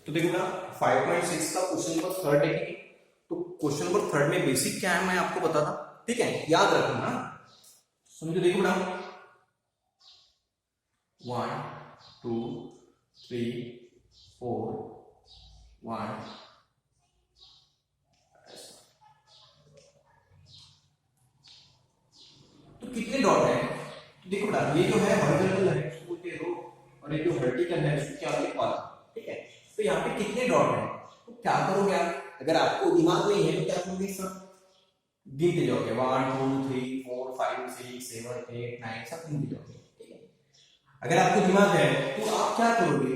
तो देखो बेटा 5.6 का क्वेश्चन नंबर थर्ड देखेंगे। तो क्वेश्चन नंबर थर्ड में बेसिक क्या है मैं आपको बता था, ठीक है, याद रखना। समझो, देखो बेटा 1 2 3 4 1, तो कितने डॉट है? तो देखो बेटा ये जो है हॉरिजॉन्टल है उसको बोलते हैं रो, और ये जो वर्टिकल है उसको क्या बोलते हैं कॉलम, ठीक है। तो यहाँ पे कितने डॉट है? तो क्या करोगे आप, अगर आपको दिमाग नहीं है तो क्या करोगे, सब गिनते जाओगे 1 2 3 4 5 6 7 8 9 सब गिनते जाओगे, ठीक है। अगर आपको दिमाग है तो आप क्या करोगे,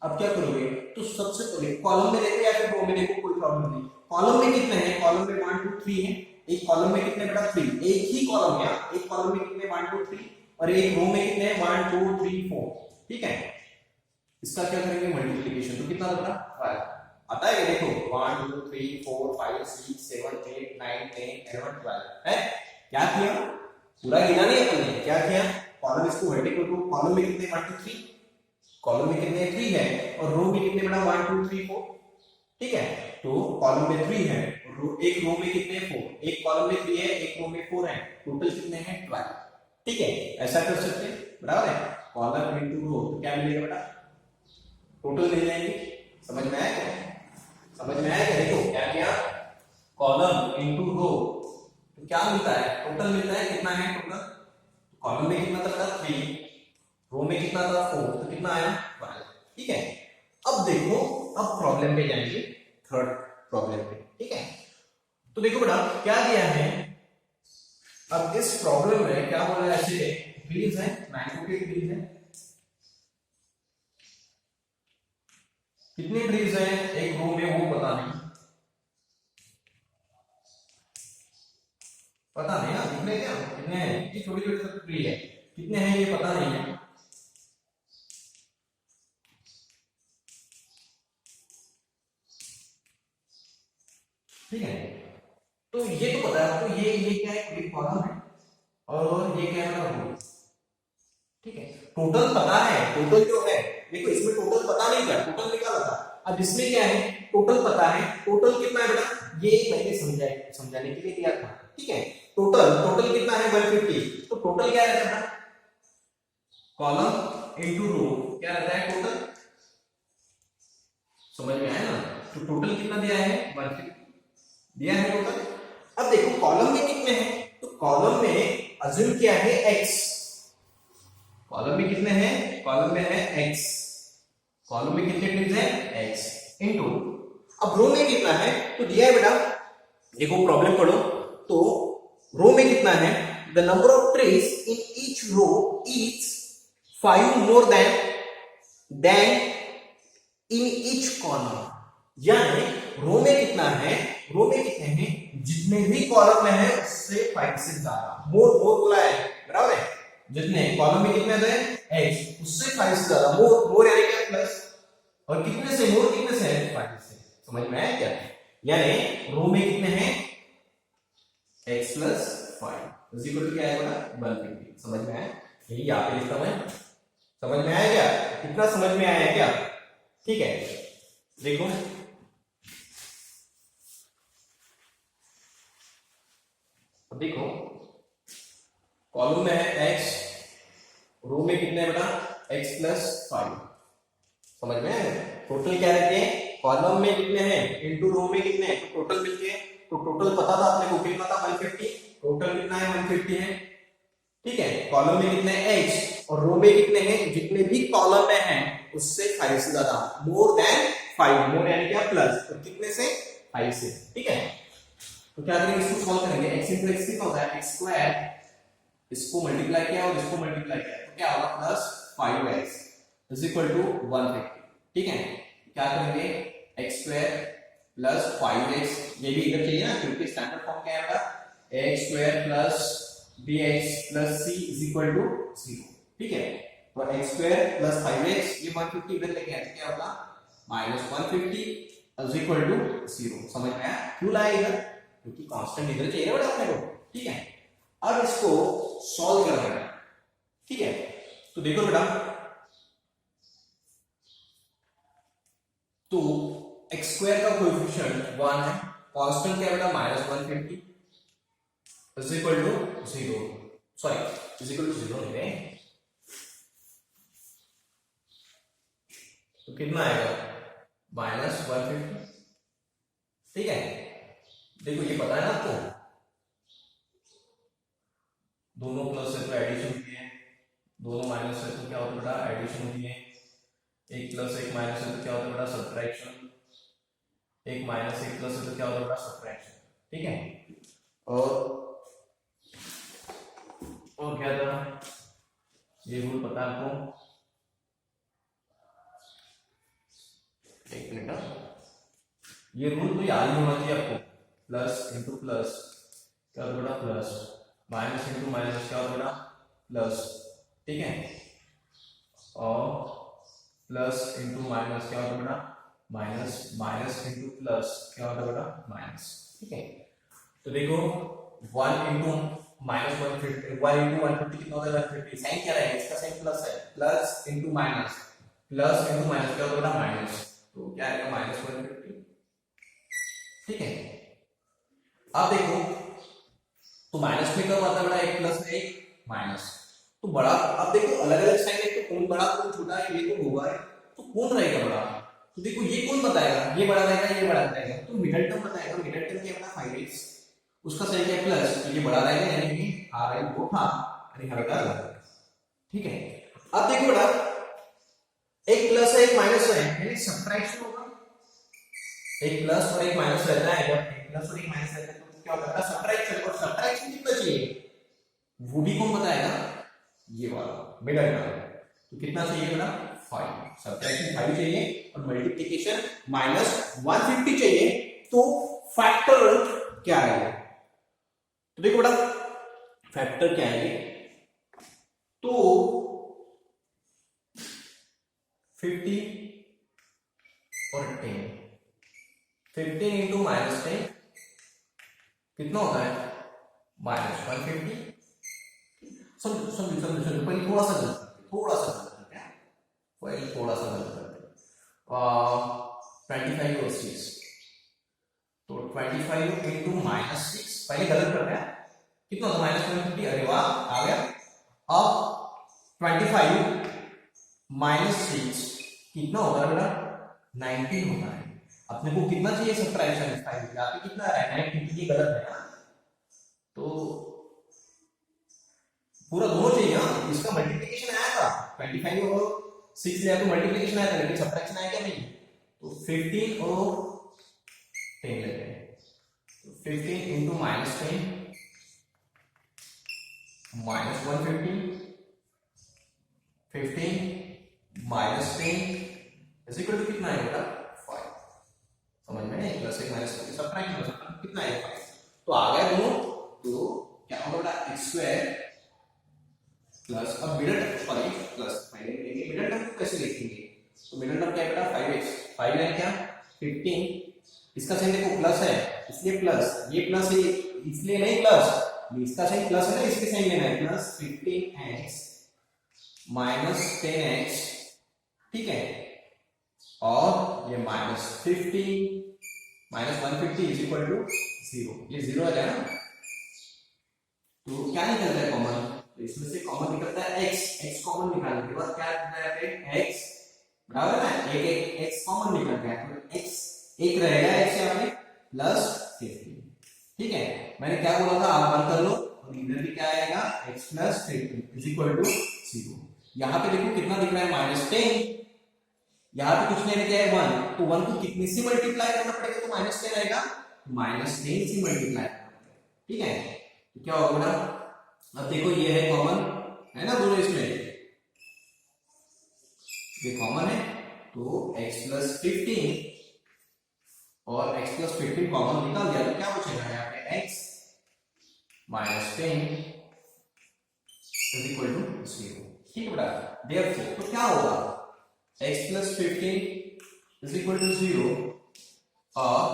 अब क्या करोगे, तो सबसे पहले कॉलम में देखो या फिर रो में देखो, कोई प्रॉब्लम नहीं। कॉलम में कितने हैं? कॉलम में 1 2 3 है। एक कॉलम में कितने बेटा 3, एक ही कॉलम है, एक कॉलम में कितने 1 2 3, और एक रो में कितने 1 2 3 4, ठीक है। इसका क्या करेंगे मल्टीप्लिकेशन, तो कितना बेटा 12 आता है। देखो 1 2 3 4 5 6 7 8 9 10 11 12 है। क्या किया, पूरा गिना नहीं अपन ने, क्या किया, कॉलम इसको वर्टिकल को, कॉलम में कितने 1 2 3, कॉलम में कितने 3 है, और रो में कितने बेटा 1 2 3 4, ठीक है। तो कॉलम में 3 है और एक रो में कितने 4, एक कॉलम में 3 है एक रो में 4 है, टोटल कितने हैं 12, ठीक है। ऐसा कर सकते हैं, बराबर है। कॉलम इनटू रो तो क्या मिलेगा बेटा, टोटल मिल जाएंगे। समझ में आया क्या, समझ में आया क्या? देखो क्या किया, कॉलम इनटू रो तो क्या मिलता है, टोटल मिलता है। कितना है टोटल, कॉलम में कितना था 3, रो में कितना था 4, तो कितना आया 12, ठीक है। अब देखो, अब प्रॉब्लम पे जाएंगे, थर्ड प्रॉब्लम पे, ठीक है। तो देखो बेटा क्या दिया है, अब इस प्रॉब्लम में क्या बोला है, ऐसे ट्रीज है, 9 के ट्रीज है। कितने ट्रीज है एक रो में वो पता नहीं, पता नहीं ना, कितने क्या कितने हैं, ये छोटी छोटी सब ट्री है, कितने हैं ये पता नहीं है, ठीक है। तो ये तो पता है आपको, ये क्या है, एक कॉलम है, और ये क्या है रो, ठीक है। टोटल पता है, टोटल जो है, देखो इसमें टोटल पता नहीं था, टोटल निकाला था। अब इसमें क्या है, टोटल पता है, टोटल कितना है बेटा, ये मैंने समझाने के लिए दिया था, ठीक है। टोटल टोटल कितना है 150, तो टोटल क्या रहता है, कॉलम इनटू रो क्या रहता है टोटल, समझ में आया ना। तो टोटल कितना दिया है 150 दिया है टोटल। अब देखो कॉलम में कितने हैं, तो कॉलम में अज्यूम क्या है x, कॉलम में कितने हैं, कॉलम में है x, कॉलम में कितने ट्रीज हैं x इनटू, अब रो में कितना है, तो दिया है बेटा, देखो प्रॉब्लम पढ़ो, तो रो में कितना है, the number of trees in each row is 5 more than in each column, यानी रो में कितना है, रो में कितने हैं, जितने भी कॉलम में है उससे 5 से ज्यादा, मोर मोर बोला है, बराबर है। जितने कॉलम में कितने थे x, उससे 5 से ज्यादा, मोर मोर यानी क्या प्लस, और कितने से मोर, कितने से 5 से, समझ में आया क्या? यानी रो में कितने हैं x plus 5 is equal to क्या आएगा 150, समझ में आया? यही यहाँ पे लिखता हूं मैं, समझ में आया क्या, कितना समझ में आया क्या, ठीक है। देखो अब देखो कॉलम में है x, रो में कितने बेटा x प्लस 5, समझ में आया? टोटल क्या रहते हैं, कॉलम में कितने हैं इनटू रो में कितने हैं, तो टोटल मिलके, तो टोटल पता था अपने को कितना था 150, टोटल कितना है 150 है, ठीक है। कॉलम में कितने हैं x, और रो में कितने हैं, जितने भी कॉलम में हैं उससे 5 से ज्यादा, मोर देन 5, मोर यानी क्या प्लस, और कितने से 5 से, ठीक है। तो क्या करेंगे, इसको सॉल्व करेंगे, x into x कितना होता है x स्क्वायर, इसको मल्टीप्लाई किया और इसको मल्टीप्लाई किया तो क्या होगा plus 5x is equal to 150, ठीक है। क्या करेंगे x स्क्वायर प्लस 5x, ये भी इधर चाहिए ना क्योंकि स्टैंडर्ड फॉर्म क्या है x square plus bx plus c is equal to 0, ठीक है। तो x स्क्वायर प्लस 5x, ये 150 इधर लेके आए क्या होगा माइनस 150 इज इक्वल टू 0, समझ में आया? क्यों लाया इधर, क्योंकि कांस्टेंट इधर चाहिए बेटा अपने को, ठीक है। अब इसको सॉल्व करना है, ठीक है। तो देखो बेटा तो एक्स स्क्वायर का कोएफिशिएंट 1 है, कांस्टेंट क्या बेटा -150 is equal to 0, sorry is equal to 0 नहीं है, तो कितना आएगा -150, ठीक है। देखो ये पता है ना आपको, दोनों प्लस है तो एडिशन होती है, दोनों माइनस है तो क्या होता है बेटा एडिशन होती है, एक प्लस एक माइनस है तो क्या होता है बेटा सब्ट्रैक्शन, एक माइनस एक प्लस है तो क्या होता है बेटा सब्ट्रैक्शन, ठीक है। और क्या था, ये रूल पता है आपको, एक मिनट, ये रूल तो याद ही होना चाहिए आपको, प्लस इंटू प्लस क्या होता है बेटा प्लस, माइनस इंटू माइनस क्या होता है बेटा प्लस, ठीक है, और प्लस इंटू माइनस क्या होता है बेटा माइनस, माइनस इंटू प्लस क्या होता है बेटा माइनस, ठीक है। तो देखो 1 इंटू -150, 1 इंटू 150 कितना होता है 150, साइन क्या है इसका, साइन प्लस है, plus into minus, plus into minus क्या होता है बेटा माइनस, तो क्या आएगा -150, ठीक है। अब देखो तो माइनस में कब आता है बेटा, एक प्लस है एक माइनस, तो बड़ा, अब देखो अलग अलग साइन है तो कौन बड़ा कौन छोटा है ये तो होगा है, तो कौन रहेगा बड़ा, तो देखो ये कौन बताएगा, ये बड़ा रहेगा ये बड़ा रहेगा, तो मिडिल टर्म बताएगा, मिडिल टर्म क्या बता 5x, उसका साइन क्या प्लस, तो ये बड़ा रहेगा यानी कि आ रहा है वो हाँ यानी हल्का लगा, ठीक है। अब देखो बेटा एक प्लस है एक माइनस है यानी सब्ट्रैक्शन होगा, एक प्लस और एक माइनस रहता है, जब एक प्लस और एक माइनस रहता है तो क्या होता है सब्ट्रैक्शन, और सब्ट्रैक्शन कितना चाहिए वो भी कौन बताएगा, ये वाला मिडिल टर्म, तो कितना चाहिए बेटा 5, सब्ट्रैक्शन 5 चाहिए और मल्टीप्लिकेशन -150 चाहिए, तो फैक्टर क्या है, तो देखो बेटा फैक्टर क्या है, तो 50 और 10, 15 इंटू -10 कितना होता है -150, समझो समझो समझो समझो, पहले थोड़ा सा गलत करते हैं, पहले थोड़ा सा गलत करते हैं, 25 और 6, तो 25 इंटू -6 पहले गलत करते हैं, कितना होता है -150, अरे वाह आ गया, अब 25 -6 कितना होता है बेटा 19 होता है, अपने को कितना चाहिए सब्ट्रैक्शन 5, यहाँ पे कितना है 19, ये गलत है ना, तो पूरा दोनों चाहिए, हाँ इसका मल्टीप्लिकेशन आया था 25 और 6 लिया तो मल्टीप्लिकेशन आया था, लेकिन सब्ट्रैक्शन आया क्या नहीं, तो 15 और 10 लेते हैं, तो 15 इंटू -10 -150, 15 -10 इज इक्वल टू कितना है बेटा 5, समझ में, प्लस एक माइनस करके सब्ट्रैक्ट कर सकते हैं, कितना है 5, तो आ गया दोनों, तो क्या होगा बेटा x स्क्वायर प्लस, अब middle term sorry plus final लिखेंगे, मिडिल टर्म को कैसे लिखेंगे, तो मिडिल टर्म क्या है बेटा 5x, 5 है क्या 15, इसका साइन देखो प्लस है इसलिए प्लस, ये प्लस है इसलिए नहीं प्लस, इसका साइन प्लस है ना इसके साइन लेना है, प्लस 15x -10x, ठीक है, और ये -15 -150 इज इक्वल टू 0, ये 0 आ जाएगा, तो क्या निकलता है कॉमन, तो इसमें से कॉमन निकलता है x, x कॉमन निकालने के बाद क्या निकलता है x, बराबर है ना, एक x कॉमन निकल गया, तो x एक रहेगा x यहाँ पे प्लस 15, ठीक है, मैंने क्या बोला था आप बंद कर लो, और इधर भी क्या आएगा x plus 15 is equal to 0, यहाँ पे देखो कितना दिख रहा है -10, यहाँ पे कुछ नहीं लिखा है 1, तो 1 को कितने से मल्टीप्लाई करना पड़ेगा, तो -10 आएगा, -10 से मल्टीप्लाई करना पड़ेगा, ठीक है, तो क्या होगा बेटा, अब देखो ये है कॉमन है ना दोनों इसमें, ये कॉमन है, तो x प्लस 15 और x प्लस 15 कॉमन निकाल दिया, तो क्या बचेगा यहाँ पे x -10 इज इक्वल टू 0, ठीक है बेटा, देयरफॉर तो क्या होगा x plus 15 is equal to 0 और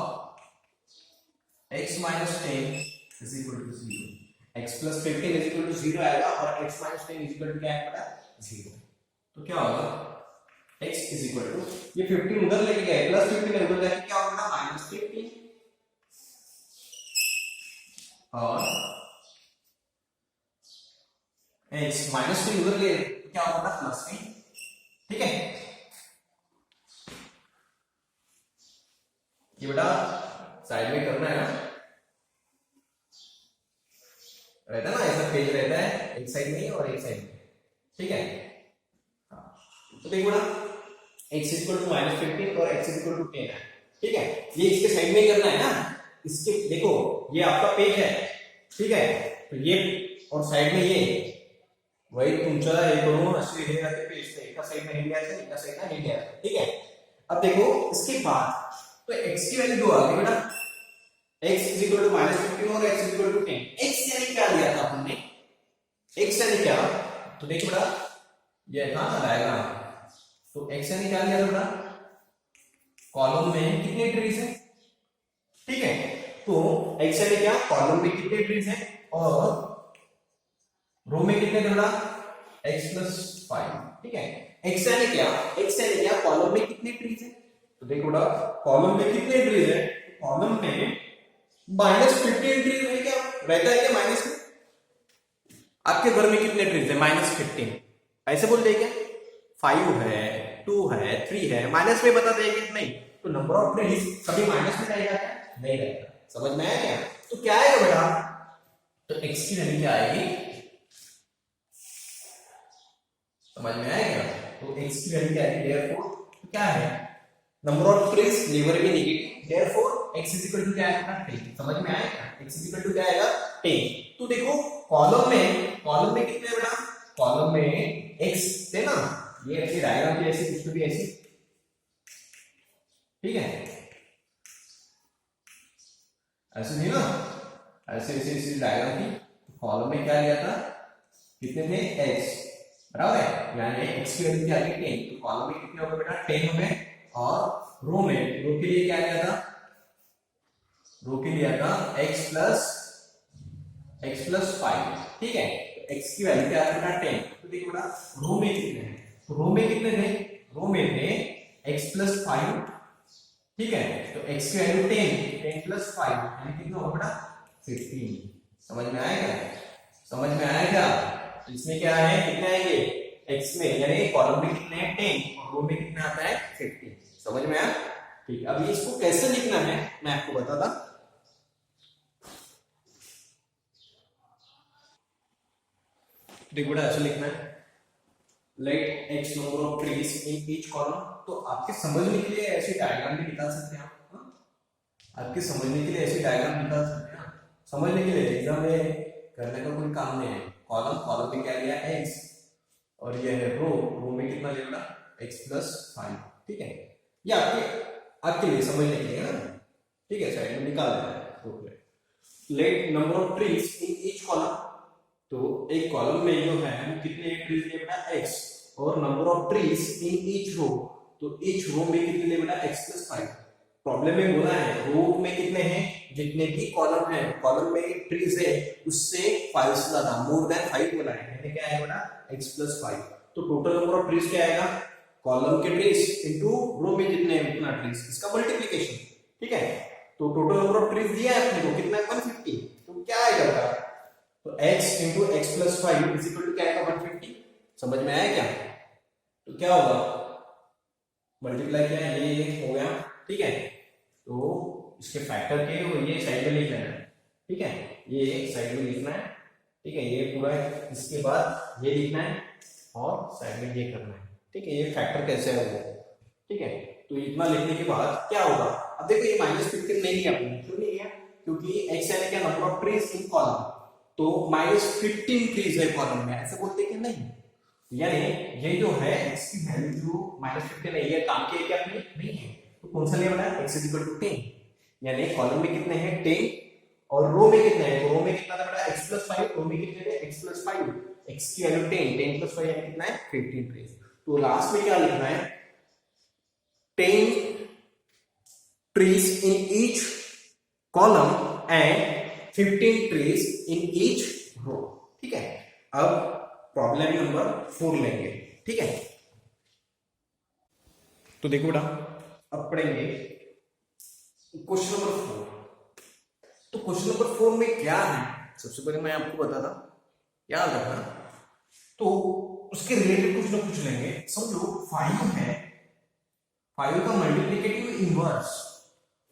x minus 10 is equal to 0, x plus 15 is equal to 0 आएगा और x minus 10 is equal to क्या आएगा 0, तो क्या होगा x इज इक्वल टू, ये 15 उधर लेके गए, प्लस 15 उधर जाके क्या होगा, माइनस 15, और x माइनस 3 उधर ले क्या होगा, प्लस 3, ठीक है। ये बेटा साइड में करना है ना, रहता है ना, ऐसा पेज रहता है, एक साइड में और एक साइड में, ठीक है। तो देखो ना, x इक्वल टू माइनस 15 और x इक्वल टू 10 है, ठीक है। ये इसके साइड में ही करना है ना, इसके देखो ये आपका पेज है, ठीक है, तो ये और साइड में ये वही तुमचा ये दोनों असे हे रहते पेज से, एका साइड में इंडिया से, एका साइड में इंडिया से, ठीक है। अब देखो इसके बाद तो x की वैल्यू 2 आ गई बेटा, x is equal to minus 15 और x is equal to 10, x यानी क्या लिया था हमने, x यानी क्या, तो देखो बेटा ये था ना डायग्राम, तो x यानी क्या लिया था बेटा, कॉलम में कितने ट्रीज है, ठीक है, तो x यानी क्या, कॉलम में कितने ट्रीज है और रो में कितने थे बेटा, x प्लस 5, ठीक है। x यानी क्या, x यानी क्या, कॉलम में कितने ट्रीज है, तो देखो बेटा कॉलम में कितने ट्रीज है, कॉलम में माइनस 15 ट्रीज है, क्या रहता है क्या माइनस में, आपके घर में कितने ट्रीज है, माइनस 15, ऐसे बोल दे क्या, 5 है, 2 है, 3 है, माइनस में बता देंगे नहीं, तो नंबर ऑफ ट्रीज कभी माइनस में रहेगा क्या, नहीं रहेगा, समझ में आया क्या, तो क्या आएगा बेटा, तो x की वैल्यू क्या आएगी, समझ में आएगा, तो x की वैल्यू क्या है, देयरफॉर तो क्या है, number of trees never be negative, therefore x is equal to क्या आएगा, 10, समझ में आएगा, x इज इक्वल टू क्या आएगा, 10। तो देखो कॉलम में कितने बेटा, कॉलम में x थे ना, ये ऐसी डायग्राम थी, ऐसी कुछ भी ऐसी, ठीक है, ऐसे नहीं ना, ऐसे ऐसे ऐसी डायग्राम थी, कॉलम में क्या लिया था, कितने थे, x, बराबर है, यानी x की वैल्यू क्या आ गई 10, तो कॉलम में कितने हो गए बेटा, 10 हो गए, और रो के लिए क्या लिया था, रो के लिया था x प्लस 5, ठीक है, तो x की वैल्यू क्या है बेटा 10, तो देखो बेटा रो में कितने हैं, तो रो में कितने थे, रो में थे x प्लस 5, ठीक है, तो x की वैल्यू 10 प्लस 5 यानी कितना होगा बेटा 15, समझ में आएगा, समझ में आया क्या, इसमें क्या है, कितने आएंगे, x में यानी कॉलम में कितने हैं 10 और रो में कितना आता है 15, समझ में आया, ठीक है। अभी इसको कैसे लिखना है मैं आपको बताता, देखो बेटा ऐसे लिखना है, let x number of trees in each column, तो आपके समझने के लिए ऐसी डायग्राम भी निकाल सकते हैं आप, आपके समझने के लिए ऐसी डायग्राम निकाल सकते हैं, समझने के लिए, एग्जाम में करने का कोई काम नहीं है, कॉलम में क्या लिया x और ये है रो में कितना लिया बेटा x प्लस 5, ठीक है, ये आपके लिए समझने के लिए ना, ठीक है, साइड में निकाल देना है, let number of trees in each column, तो एक कॉलम में जो है वो कितने ट्रीज लिए बेटा x, और number of trees in each row, तो ईच रो में कितने लिए बेटा x प्लस 5, प्रॉब्लम में बोला है रो में कितने हैं, जितने भी कॉलम है, कॉलम में ट्रीज है उससे 5 से ज्यादा, मोर देन 5 बोला है, यानी क्या आएगा बेटा x प्लस 5, तो टोटल नंबर ऑफ ट्रीज क्या आएगा, कॉलम के ट्रीज इनटू रो में कितने हैं उतना ट्रीज, इसका मल्टीप्लिकेशन, ठीक है, तो टोटल नंबर ऑफ ट्रीज दिया है अपने को कितना है 150, तो क्या आएगा बेटा, तो x into x plus 5 is equal to क्या आएगा 150, समझ में आया क्या, तो क्या होगा, मल्टीप्लाई किया ये हो गया, ठीक है, तो इसके फैक्टर के ये साइड में लिख लेना है, ठीक है, ये साइड में लिखना है, ठीक है, ये पूरा इसके बाद ये लिखना है और साइड में ये करना है, ठीक है, ये फैक्टर कैसे है वो, ठीक है, तो इतना लिखने के बाद क्या होगा, अब देखो ये -15 नहीं लिया आपने, क्यों नहीं लिया, क्योंकि x यानी क्या number of trees in column, तो -15 ट्रीज है कॉलम में, ऐसे बोलते कि नहीं, यानी ये जो है x की वैल्यू -15 है, ये काम के क्या नहीं है, तो कौन सा लिया बेटा x इज इक्वल टू 10, यानी कॉलम में कितने हैं 10 और रो में कितने हैं, तो रो में कितना था बेटा x प्लस 5, रो में कितने थे x प्लस 5, x की वैल्यू 10 प्लस 5 यानी कितना है 15 ट्रीज, तो लास्ट में क्या लिखना है 10 trees in each column and 15 trees in each row, ठीक है, अब प्रॉब्लम नंबर 4 लेंगे, ठीक है, तो देखो बेटा, अब पढ़ेंगे क्वेश्चन नंबर 4। तो क्वेश्चन नंबर 4 में क्या है, सबसे पहले मैं आपको बताता, याद रखना। तो उसके रिलेटेड कुछ ना कुछ लेंगे। समझो 5 है, 5 का मल्टीप्लिकेटिव इनवर्स,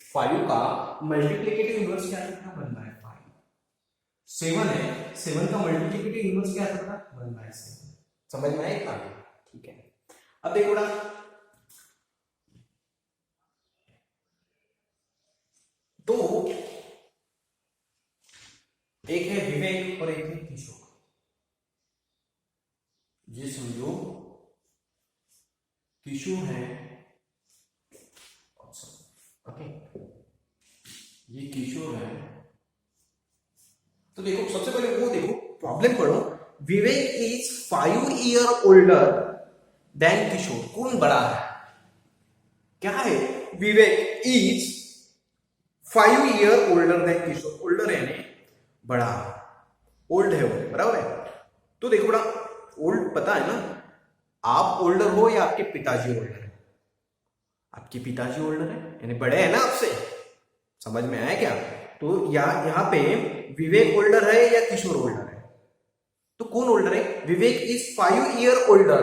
5 का मल्टीप्लिकेटिव इनवर्स क्या कितना बनता है 5। 7 है, 7 का मल्टीप्लिकेटिव इनवर्स क्या करता है 1/7। समझ में आया इतना? ठीक है। अब देखो ना, तो एक है विवेक और एक है किशोर। ये समझो किशोर है, ओके, ये किशोर है। तो देखो सबसे पहले वो देखो, प्रॉब्लम पढ़ो। Vivek is 5 year older than Kishore. कौन बड़ा है? क्या है? Vivek is 5 year older than Kishore. Older यानी बड़ा, ओल्ड है वो, बराबर है। तो देखो बड़ा, ओल्ड पता है ना, आप ओल्डर हो या आपके पिताजी ओल्डर है? आपके पिताजी ओल्डर है, यानी बड़े हैं ना आपसे। समझ में आया क्या? तो यहाँ पे विवेक ओल्डर है या किशोर ओल्डर है? तो कौन ओल्डर है? विवेक इज 5 ईयर ओल्डर,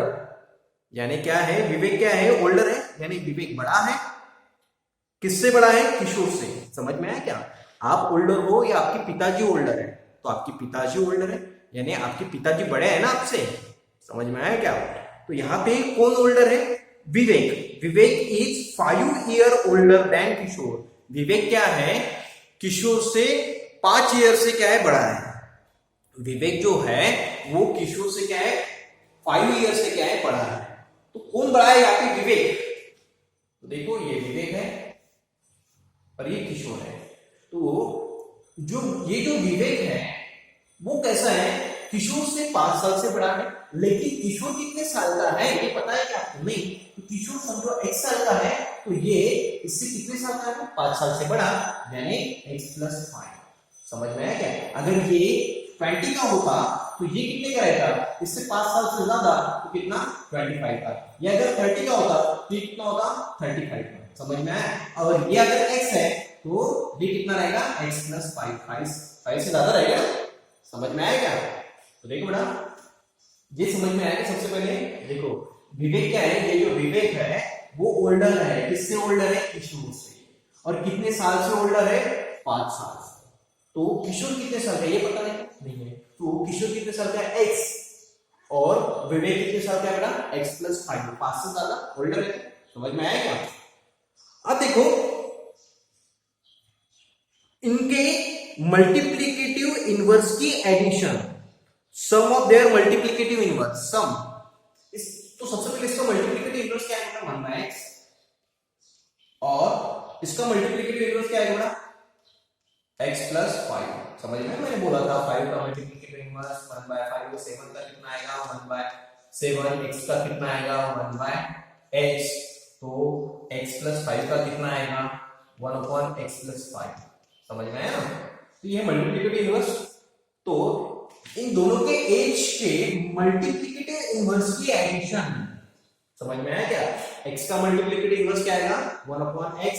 यानी क्या है, विवेक क्या है, ओल्डर है, यानी विवेक बड़ा है। किससे बड़ा है? किशोर से। समझ में आया क्या? आप ओल्डर हो या आपके पिताजी ओल्डर है? तो आपके पिताजी ओल्डर है, यानी आपके पिताजी बड़े हैं ना आपसे। समझ में आया क्या? तो यहाँ पे कौन ओल्डर है? विवेक। विवेक इज 5 ईयर ओल्डर देन किशोर। विवेक क्या है, किशोर से 5 ईयर से क्या है, बड़ा है। विवेक जो है वो किशोर से क्या है, 5 ईयर से क्या है, बड़ा है। तो कौन बड़ा है यहाँ पे? विवेक। तो देखो ये विवेक है और ये किशोर है। तो ये जो विवेक है वो कैसा है, किशोर से 5 साल से बड़ा है। लेकिन किशोर कितने साल का है ये पता है क्या आपको? नहीं। तो किशोर समझो x साल का है, तो ये इससे कितने साल का है? 5 साल से बड़ा, यानी x + 5। समझ में आया क्या? अगर ये 20 का होता तो ये कितने का रहता? इससे 5 साल से ज्यादा, तो कितना? 25 का। ये अगर 30 का होता तो ये कितना होता? 35 का। समझ में आया? और ये अगर x है तो ये कितना रहेगा? x + 5, 5 से ज्यादा रहेगा। समझ में आया क्या? तो देखो बेटा, ये समझ में आएगा। सबसे पहले देखो विवेक क्या है, ये जो विवेक है वो ओल्डर है। किससे ओल्डर है? किशोर से। और कितने साल से ओल्डर है? 5 साल से। तो किशोर कितने साल का ये पता नहीं है। तो किशोर कितने साल का है? x। और विवेक कितने साल का है बेटा? x + 5, 5 से ज्यादा ओल्डर है। समझ में आया क्या? अब देखो इनके मल्टीप्लिकेटिव इनवर्स की addition, sum of their multiplicative inverse, sum. तो सबसे पहले इसका मल्टीप्लिकेटिव इनवर्स क्या है बेटा? 1/x। और इसका मल्टीप्लिकेटिव इनवर्स क्या है बेटा? x + 5। समझ में? मैंने बोला था 5 का मल्टीप्लिकेटिव इनवर्स 1/5। 7 का कितना आएगा? 1/7। x का कितना आएगा? 1/x। तो x + 5 का कितना आएगा? 1/x + 5। समझ में आया ना? तो ये मल्टीप्लिकेटिव इनवर्स। तो इन दोनों के एज के मल्टीप्लिकेटिव इनवर्स की एडिशन। समझ में आया क्या? x का मल्टीप्लिकेटिव इनवर्स क्या आएगा? 1/x।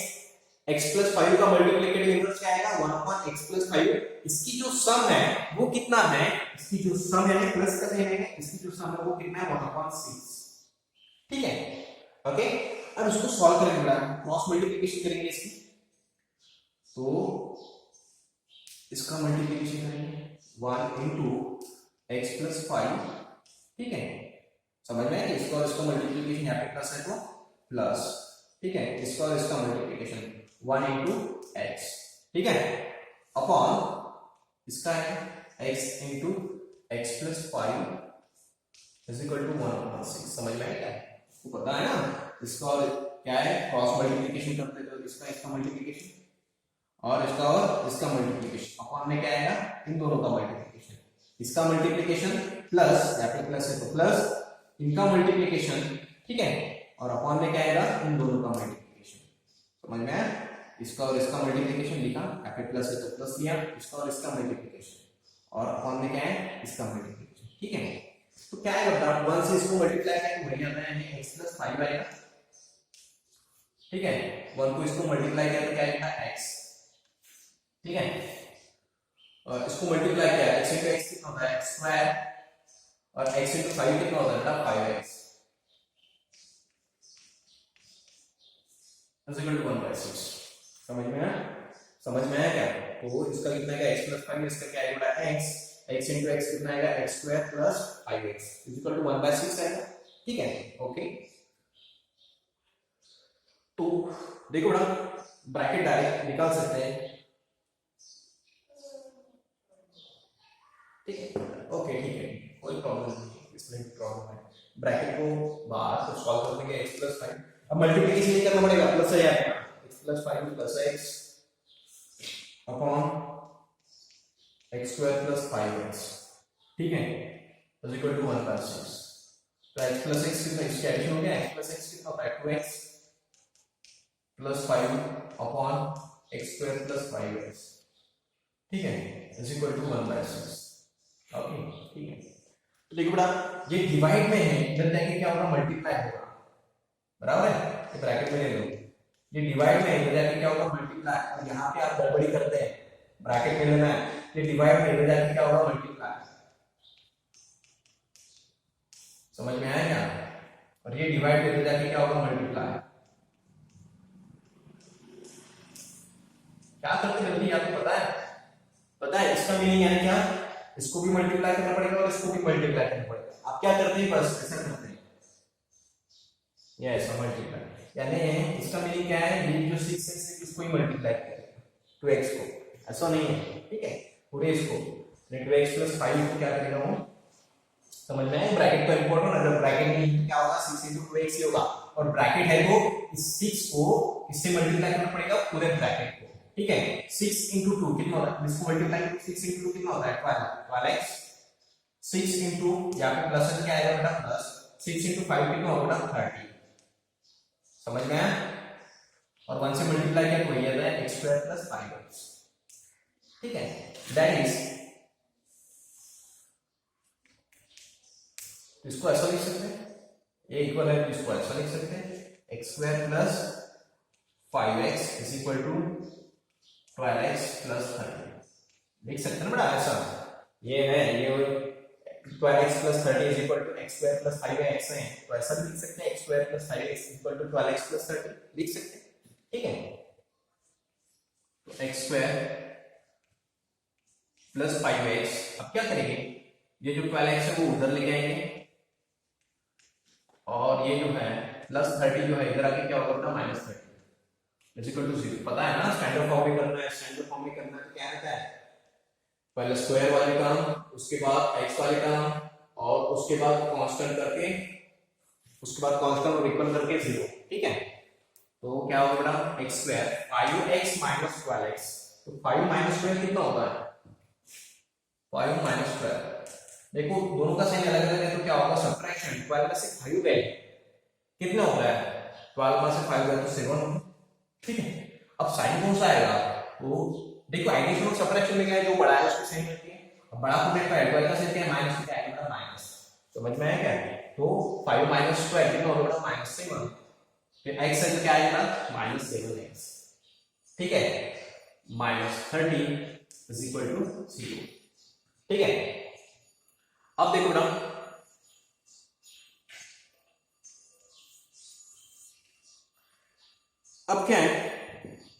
x + 5 का मल्टीप्लिकेटिव इनवर्स क्या आएगा? 1/x + 5। इसकी जो सम है वो कितना है? इसकी जो सम है प्लस कर देंगे, इसकी जो सम है वो कितना है? 1/6। ठीक है, ओके। अब इसको सॉल्व करेंगे बेटा, क्रॉस मल्टीप्लिकेशन करेंगे इसकी। तो इसका मल्टीप्लिकेशन करेंगे 1 × x + 5। ठीक है, समझ में आया कि इसका और इसका मल्टीप्लिकेशन यहाँ पे प्लस है तो प्लस। ठीक है, इसका और इसका मल्टीप्लिकेशन 1 × x। ठीक है, अपॉन इसका है x × x + 5 = 1/6। समझ में आया क्या? आपको पता है ना, इसका और क्या है, क्रॉस मल्टीप्लिकेशन करते तो इसका मल्टीप्लिकेशन और इसका मल्टीप्लिकेशन अपॉन में क्या आएगा? इन दोनों का मल्टीप्लिकेशन। इसका मल्टीप्लिकेशन प्लस, या फिर प्लस है तो प्लस, इनका मल्टीप्लिकेशन। ठीक है, और अपॉन में क्या आएगा? इन दोनों का मल्टीप्लिकेशन। समझ में आया? इसका और इसका मल्टीप्लिकेशन लिखा, या फिर प्लस है तो प्लस लिया, इसका और इसका मल्टीप्लिकेशन, और अपॉन में क्या है? इसका मल्टीप्लिकेशन। ठीक है, तो क्या है बेटा? 1 से इसको मल्टीप्लाई करें तो वही आता है, x + 5 आएगा। ठीक है, 1 को इसको मल्टीप्लाई किया तो क्या लिखा x, ठीक है, और इसको मल्टीप्लाई किया x into x कितना होता है x स्क्वायर, और x into 5 कितना होता है बेटा 5x इज इक्वल टू 1/6। समझ में आया? समझ में आया क्या? तो इसका कितना आएगा x plus 5, इसका क्या आएगा x, x into x कितना आएगा x square plus 5x is equal to 1/6 आएगा, ठीक है, ओके। तो देखो ना, ब्रैकेट डायरेक्ट निकाल सकते हैं, ठीक है, ओके, ठीक है, कोई प्रॉब्लम नहीं, इसमें प्रॉब्लम है, ब्रैकेट को बाहर तो सॉल्व कर देंगे x plus 5, अब मल्टीप्लिकेशन नहीं करना पड़ेगा, प्लस है यहाँ x plus 5 plus x upon x square plus 5x, ठीक है, इज इक्वल टू 1/6। तो x plus x कितना, इसकी एडिशन हो गया, x plus x कितना होता है 2x plus 5 upon x square plus 5x, ठीक है, इज इक्वल टू 1/6, ओके, ठीक है। तो देखो बेटा, ये डिवाइड में है, इधर जाके क्या होगा मल्टीप्लाई होगा, बराबर है, ये ब्रैकेट में ले लो, ये डिवाइड में है, इधर जाके क्या होगा मल्टीप्लाई, और यहाँ पे आप गड़बड़ी करते हैं, ब्रैकेट में लेना है, ये डिवाइड में इधर जाके क्या होगा मल्टीप्लाई, समझ में आया क्या? और ये डिवाइड में इधर जाके क्या होगा मल्टीप्लाई, क्या करते हैं जल्दी, आपको पता है? पता है इसका मीनिंग है क्या, इसको भी मल्टीप्लाई करना पड़ेगा और इसको भी मल्टीप्लाई करना पड़ेगा, आप क्या करते हैं बस ऐसा करते हैं, ये ऐसा मल्टीप्लाई, यानी इसका मीनिंग क्या है, ये जो 6x है इसको ही मल्टीप्लाई करेगा 2x को, ऐसा नहीं है, ठीक है, पूरे इसको 2x plus 5 को क्या करेगा वो, समझ में आया? ब्रैकेट तो इंपॉर्टेंट है, अगर ब्रैकेट नहीं तो क्या होगा 6 into 2x ही होगा, और ब्रैकेट है तो इस 6 को इससे मल्टीप्लाई करना पड़ेगा पूरे ब्रैकेट को, ठीक है, 6 into 2 कितना होता है, इसको मल्टीप्लाई 6 into 2 कितना होता है 12x, 6 into यहाँ पे प्लस क्या आएगा बेटा प्लस, 6 into 5 कितना होगा बेटा 30, समझ में आया? और 1 से मल्टीप्लाई किया तो ये आता है x square plus 5x, ठीक है, दैट इज, इसको ऐसा लिख सकते हैं, ये इक्वल है, इसको ऐसा लिख सकते हैं x square plus 5x is equal to 12x plus 30, लिख सकते हैं ना बेटा ऐसा, ये है, ये 12x plus 30 is equal to x square plus 5x है, तो ऐसा भी लिख सकते हैं x square plus 5x is equal to 12x plus 30, लिख सकते हैं, ठीक है, तो x square plus 5x, अब क्या करेंगे, ये जो 12x है वो उधर लेके आएंगे, और ये जो है प्लस 30 जो है इधर आके क्या होगा माइनस 30 इज इक्वल टू 0, पता है ना, स्टैंडर्ड फॉर्म में करना है, स्टैंडर्ड फॉर्म में करना है तो क्या रहता है, पहले स्क्वायर वाले टर्म, उसके बाद x वाले टर्म, और उसके बाद कांस्टेंट करके, उसके बाद कांस्टेंट और इक्वल करके 0, ठीक है, तो क्या होगा बेटा x square 5x minus 12x, तो 5 minus 12 कितना होता है 5 minus 12, देखो दोनों का साइन अलग अलग है तो क्या होगा सब्ट्रैक्शन, 12 में से 5 गए कितना होता है 12 में से 5 गए तो 7 होगा, ठीक है, अब साइन कौन सा आएगा, वो देखो एडिशन और सब्ट्रैक्शन में क्या है, जो बड़ा है उसकी साइन होती है, अब बड़ा को देखो 12 का साइन क्या है माइनस, क्या आएगा माइनस, समझ में आया क्या, तो 5 minus 12 कितना होगा -7, फिर x है तो क्या आएगा -7x, ठीक है, -30 is equal to 0, ठीक है। अब देखो ना, अब क्या है,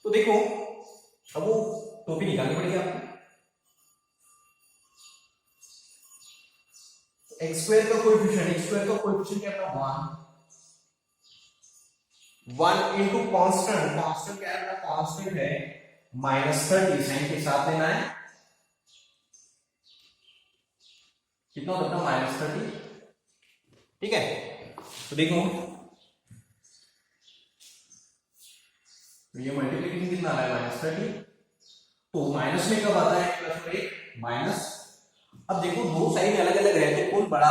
तो देखो अब वो टोपी निकालनी पड़ेगी आपको, एक्स स्क्वायर का कोएफिशिएंट क्या था 1 इंटू कांस्टेंट क्या है, कांस्टेंट है -30, साइन के साथ लेना है, कितना होता है -30, ठीक है, तो देखो तो ये मल्टीप्लिकेशन कितना आ रहा है -30, तो माइनस में कब आता है प्लस में माइनस, अब देखो दो साइन अलग अलग है तो कौन बड़ा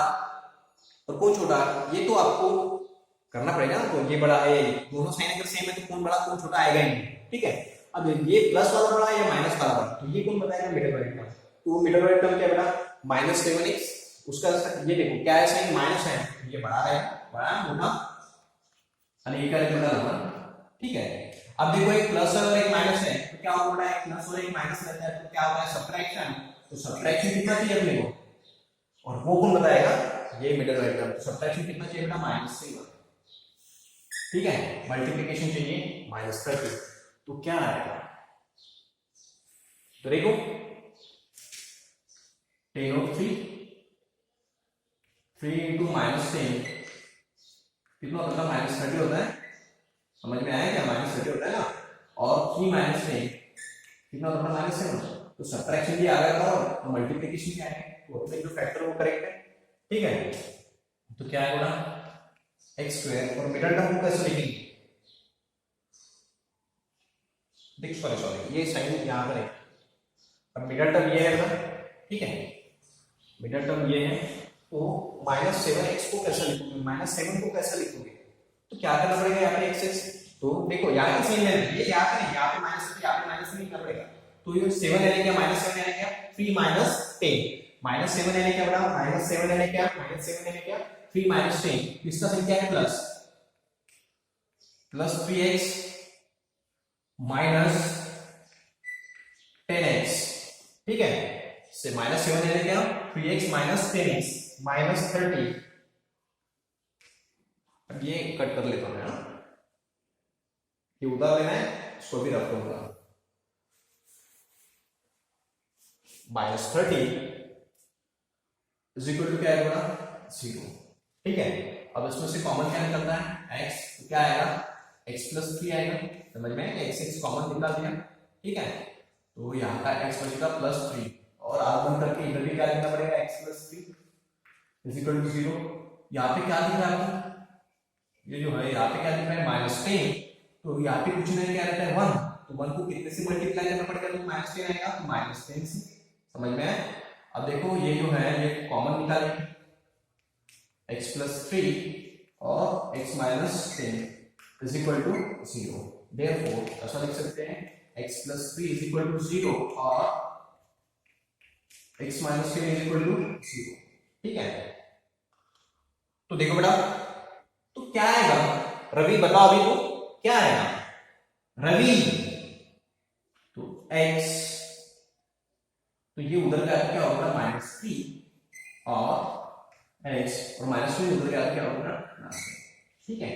और कौन छोटा, ये तो आपको करना पड़ेगा ना, तो ये बड़ा है, दोनों साइन अगर सेम है तो कौन बड़ा कौन छोटा आएगा ही नहीं, ठीक है, अब ये प्लस वाला बड़ा या माइनस वाला बड़ा, तो ये कौन बताएगा मिडिल वाले टर्म, तो मिडिल वाले टर्म क्या बेटा -7x, उसका ये देखो क्या है साइन माइनस है, ये बड़ा है, बड़ा मोटा, और ये क्या बड़ा लंबा, ठीक है। अब देखो एक प्लस और एक माइनस है, तो क्या होगा बेटा, एक प्लस और एक माइनस रहता है तो क्या होता है सब्ट्रैक्शन। तो सब्ट्रैक्शन कितना चाहिए अपने को, और वो कौन बताएगा, ये मिडिल वाइट टर्म। तो सब्ट्रैक्शन कितना चाहिए बेटा, -7, ठीक है। मल्टीप्लिकेशन चाहिए -30, तो क्या आएगा, तो देखो 3 इंटू -10 कितना होता है, -30 होता है, समझ में आया क्या, -30 होता है ना। और 3 - 10 कितना होता है, -7। तो सब्ट्रैक्शन भी आ गया था और मल्टीप्लिकेशन भी आएगा, तो अपने जो फैक्टर वो करेक्ट है, ठीक है। तो क्या आएगा x², और मिडिल टर्म को कैसे लिखेंगे, देखो सॉरी ये साइन यहां पर है। अब मिडिल टर्म ये है ना, ठीक है, मिडिल टर्म ये है, तो -7x को कैसे लिखोगे, -7 को कैसे लिखोगे, तो क्या करना पड़ेगा यहाँ पे x, तो देखो यहाँ पे सेम है, ये यहाँ पे नहीं, यहाँ पे माइनस है, यहाँ पे माइनस नहीं करना पड़ेगा, तो ये 7 लेने क्या, -7 लेने क्या, 3 - 10 -7 लेने क्या बड़ा, -7 लेने क्या, -7 लेने क्या, 3 - 10, इसका संख्या है प्लस 3x माइनस 10x, ठीक है। से -7 लेने क्या, 3x माइनस 10x -30। अब ये कट कर लेता हूं मैं, ये उधर लेना है, इसको भी रख दूंगा, -30 इज इक्वल टू क्या आएगा, 0, ठीक है। अब इसमें से कॉमन क्या निकलता है, x, तो क्या आएगा, x + 3 आएगा, समझ में आया, x कॉमन निकाल दिया, ठीक है। तो यहाँ का x बचेगा +3, और r1 करके इधर भी क्या लिखना पड़ेगा, x + 3 इज इक्वल टू 0। यहाँ पे क्या लिख रहा है, ये जो है यहाँ पे क्या लिख रहा है, -10, तो यहाँ पे कुछ नहीं, क्या रहता है 1, तो 1 को कितने से मल्टीप्लाई करना पड़ेगा, तो -10 आएगा, तो -10 से, समझ में आया। अब देखो ये जो है ये कॉमन निकालेंगे, x + 3 और x - 10 is equal to 0, therefore ऐसा लिख सकते हैं x + 3 इज इक्वल टू 0 और x - 10 इज इक्वल टू 0, ठीक है। तो देखो बेटा, तो क्या आएगा, रवि बताओ अभी, तो क्या आएगा रवि, तो x, तो ये उधर का क्या होगा, -3 और x, और -2 उधर का क्या होगा, ठीक है।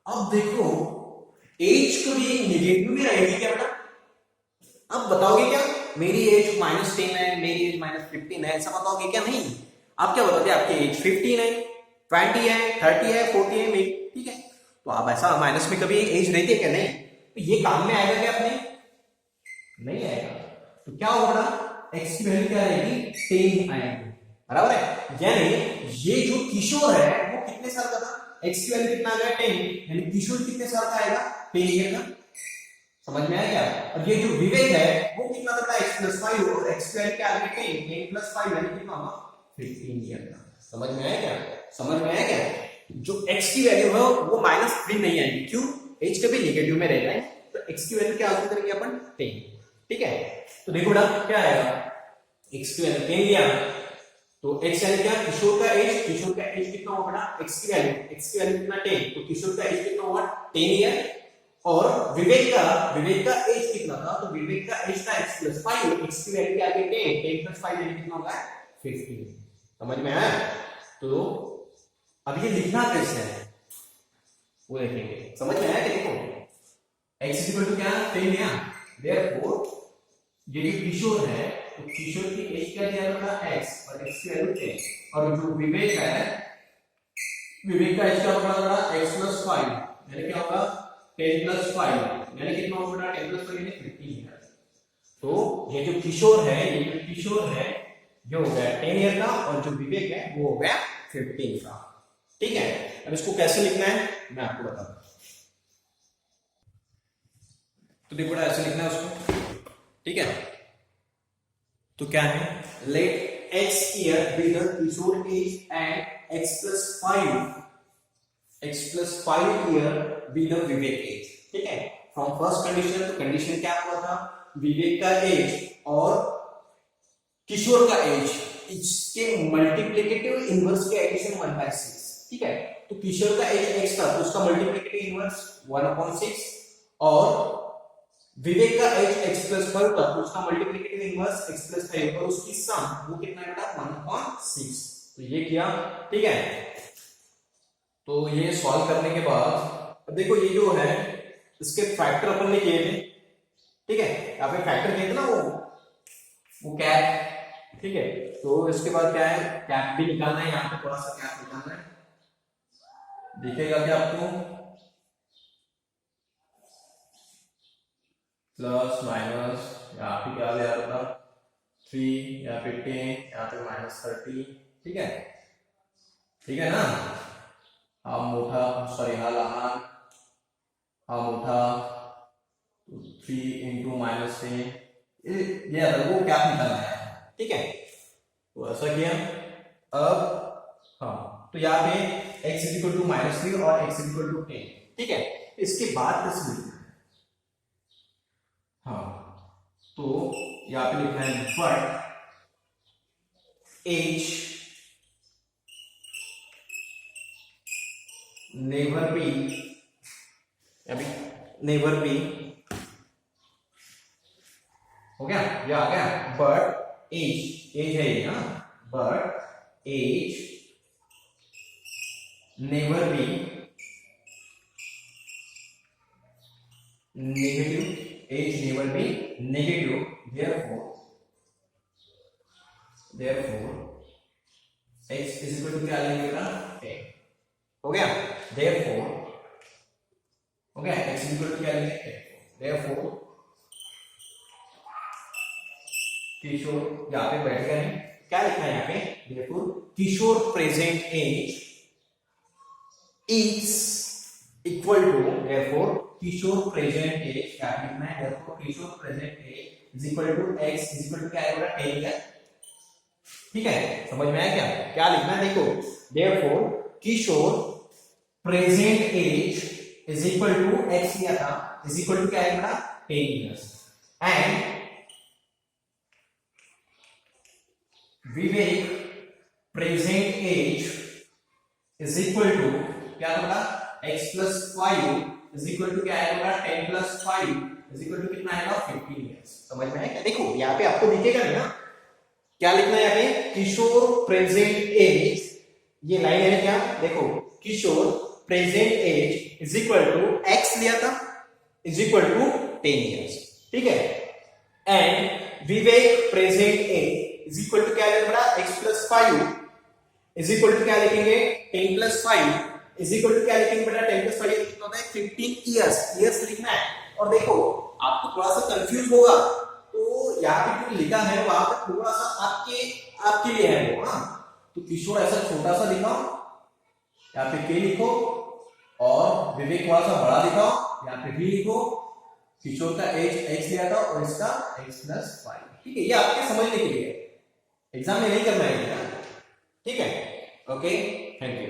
अब देखो एज कभी एक नेगेटिव में रहेगी क्या बेटा, अब बताओगे क्या, मेरी एज -10 है, मेरी एज -15 है, ऐसा बताओगे क्या, नहीं, आप क्या बताओगे, आपकी एज 15 है, 20 है, 30 है, 40 है मेरी, ठीक है। तो आप ऐसा माइनस में कभी एज रहती है क्या, नहीं, तो ये काम में आएगा क्या अपने, नहीं आएगा। तो क्या होगा, x की वैल्यू क्या रहेगी, 10 आएगी, बराबर है। यानी ये जो किशोर है वो कितने साल का था, x की वैल्यू कितना आ गया, 10, यानी किशोर कितने साल का आएगा, 10 ईयर का, समझ में आया क्या। और ये जो विवेक है वो कितना था, x + 5, और x की वैल्यू क्या आ गई, 10 + 5 यानी कितना होगा, 15 ईयर का, समझ में आया क्या, समझ में आया क्या। जो x की वैल्यू है वो -3 नहीं आएगी, क्यों, h कभी नेगेटिव में रहता है, तो x की वैल्यू क्या आउट करेंगे अपन, 10, ठीक है। तो देखो ना क्या आएगा, x की वैल्यू 10 लिया, तो x यानी क्या, किशोर का एज कितना होगा बेटा, x की वैल्यू कितना, 10, तो किशोर का एज कितना होगा, 10 ईयर, और विवेक का एज कितना था, तो विवेक का एज था x + 5, x की वैल्यू क्या आ गई, 10 + 5 यानी कितना होगा, 15, समझ में आया। तो अब ये लिखना कैसे है वो देखेंगे, समझ में आया, देखो x = क्या, 10 लिया, देयरफॉर ये जो किशोर है, तो किशोर की एज क्या दिया था, x, और x की वैल्यू 10, और जो विवेक है, विवेक का एज क्या होगा, x + 5 यानी क्या होगा, 10 + 5 यानी कितना होगा, 10 + 5 यानी 15 ईयर। तो ये जो किशोर है, ये हो गया 10 ईयर का, और जो विवेक है वो हो गया 15 का, ठीक है। अब इसको कैसे लिखना है मैं आपको बताता हूं, तो देखो ऐसे लिखना है उसको, ठीक है। तो क्या है, let x year be the Kishore age and x + 5 year be the Vivek age, ठीक है। फ्रॉम फर्स्ट कंडीशन, तो कंडीशन क्या हुआ था, विवेक का एज और किशोर का एज, इसके मल्टीप्लिकेटिव इनवर्स के एडिशन 1/6, ठीक है। तो किशोर का एज x था, तो उसका मल्टीप्लिकेटिव इनवर्स 1/6, और विवेक का एज x प्लस 5 था, तो उसका मल्टीप्लिकेटिव इनवर्स x प्लस 5 और उसकी सम वो कितना बेटा 1/6। तो ये किया, ठीक है। तो ये सॉल्व करने के बाद अब देखो ये जो है इसके फैक्टर अपन ने किए थे, ठीक है, यहाँ पे फैक्टर किए थे ना वो कैप, ठीक है। तो इसके बाद क्या है, कैप भी निकालना है, यहाँ पे थोड़ा सा कैप निकालना है, दिखेगा क्या आपको, प्लस माइनस, यहाँ पे क्या ले रहा था 3, यहाँ पे 10, यहाँ पे -30, ठीक है, ठीक है ना। हा मोठा, सॉरी हा लहान, हा मोठा, 3 × -10, ये वो क्या निकालना है, ठीक है। तो ऐसा किया। अब हाँ, तो यहाँ पे x = -3 और x = 10, ठीक है। इसके बाद इसमें हाँ, तो यहाँ पे लिखना है बट एज नेवर बी, अभी नेवर बी हो गया, ये आ गया, बट एज, एज है ये, हाँ, but age never be negative, age never be negative, therefore x = क्या लेंगे ना 10, हो गया, therefore हो गया, x = क्या लेंगे 10, therefore किशोर, यहाँ पे बैठ गए, क्या लिखा है यहाँ पे, therefore Kishore present age is equal to, therefore Kishore present age क्या लिखना है, therefore Kishore present age is equal to x = क्या आएगा 10 है, ठीक है। समझ में आया क्या, क्या लिखना है, देखो therefore Kishore present age is equal to x लिया था, is equal to क्या आएगा 10 years, and Vivek present age is equal to क्या होगा x + 5 is equal to क्या आएगा 10 + 5 is equal to कितना आएगा 15 years। समझ में आया क्या, देखो यहाँ पे आपको दिखेगा नहीं ना, क्या लिखना है यहाँ पे, किशोर प्रेजेंट एज, ये लाइन है क्या, देखो Kishore present age is equal to x लिया था is equal to 10 years, ठीक है, and Vivek present age is equal to क्या लेना x + 5 is equal to क्या लिखेंगे 10 + 5 is equal to क्या लिखेंगे बेटा 10 + 5 कितना होता है 15 इयर्स लिखना है। और देखो आपको थोड़ा सा कंफ्यूज होगा, तो यहाँ पे जो लिखा है वहां पे थोड़ा सा आपके लिए है वो, हाँ, तो किशोर ऐसा छोटा सा लिखाओ, यहाँ पे के लिखो, और विवेक थोड़ा सा बड़ा दिखाओ, यहाँ पे भी लिखो, किशोर का एज x लिया था और इसका x + 5, ठीक है, ये आपके समझने के लिए, एग्जाम में नहीं करना है, ठीक है, ओके, थैंक यू।